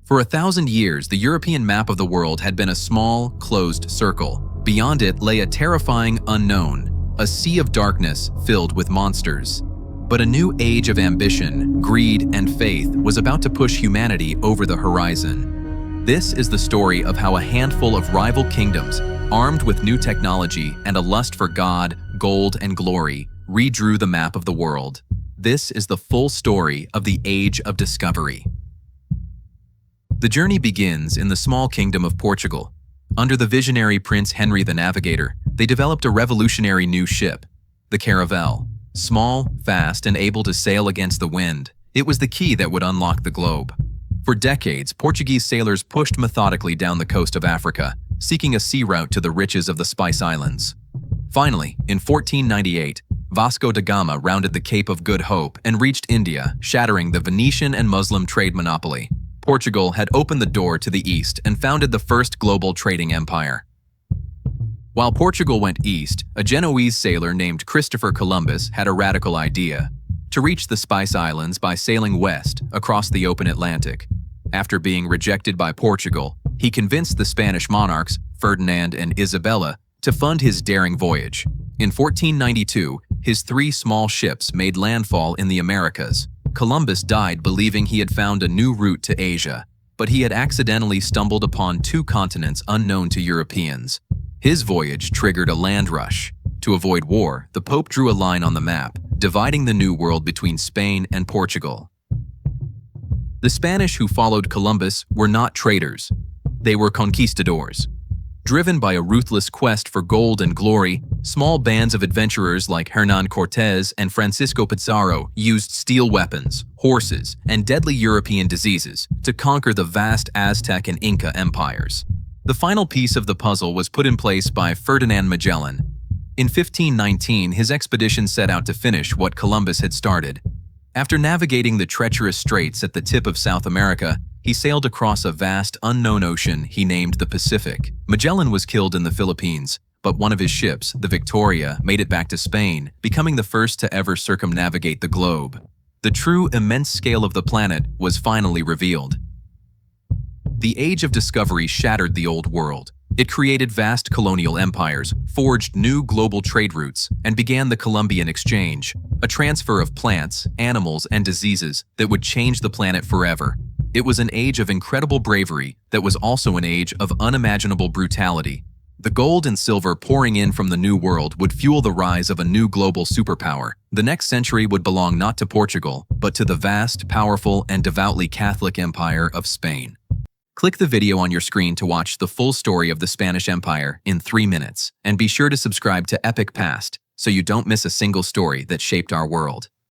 For 1,000 years, the European map of the world had been a small, closed circle. Beyond it lay a terrifying unknown, a sea of darkness filled with monsters. But a new age of ambition, greed, and faith was about to push humanity over the horizon. This is the story of how a handful of rival kingdoms, armed with new technology and a lust for God, gold, and glory, redrew the map of the world. This is the full story of the Age of Discovery. The journey begins in the small kingdom of Portugal. Under the visionary Prince Henry the Navigator, they developed a revolutionary new ship, the Caravel. Small, fast, and able to sail against the wind, it was the key that would unlock the globe. For decades, Portuguese sailors pushed methodically down the coast of Africa, seeking a sea route to the riches of the Spice Islands. Finally, in 1498, Vasco da Gama rounded the Cape of Good Hope and reached India, shattering the Venetian and Muslim trade monopoly. Portugal had opened the door to the east and founded the first global trading empire. While Portugal went east, a Genoese sailor named Christopher Columbus had a radical idea: to reach the Spice Islands by sailing west across the open Atlantic. After being rejected by Portugal, he convinced the Spanish monarchs, Ferdinand and Isabella, to fund his daring voyage. In 1492, his 3 small ships made landfall in the Americas. Columbus died believing he had found a new route to Asia, but he had accidentally stumbled upon 2 continents unknown to Europeans. His voyage triggered a land rush. To avoid war, the Pope drew a line on the map, dividing the New World between Spain and Portugal. The Spanish who followed Columbus were not traders. They were conquistadors. Driven by a ruthless quest for gold and glory, small bands of adventurers like Hernán Cortés and Francisco Pizarro used steel weapons, horses, and deadly European diseases to conquer the vast Aztec and Inca empires. The final piece of the puzzle was put in place by Ferdinand Magellan. In 1519, his expedition set out to finish what Columbus had started. After navigating the treacherous straits at the tip of South America, he sailed across a vast, unknown ocean he named the Pacific. Magellan was killed in the Philippines, but one of his ships, the Victoria, made it back to Spain, becoming the first to ever circumnavigate the globe. The true immense scale of the planet was finally revealed. The Age of Discovery shattered the old world. It created vast colonial empires, forged new global trade routes, and began the Columbian Exchange, a transfer of plants, animals, and diseases that would change the planet forever. It was an age of incredible bravery that was also an age of unimaginable brutality. The gold and silver pouring in from the New World would fuel the rise of a new global superpower. The next century would belong not to Portugal, but to the vast, powerful, and devoutly Catholic Empire of Spain. Click the video on your screen to watch the full story of the Spanish Empire in 3 minutes, and be sure to subscribe to Epic Past so you don't miss a single story that shaped our world.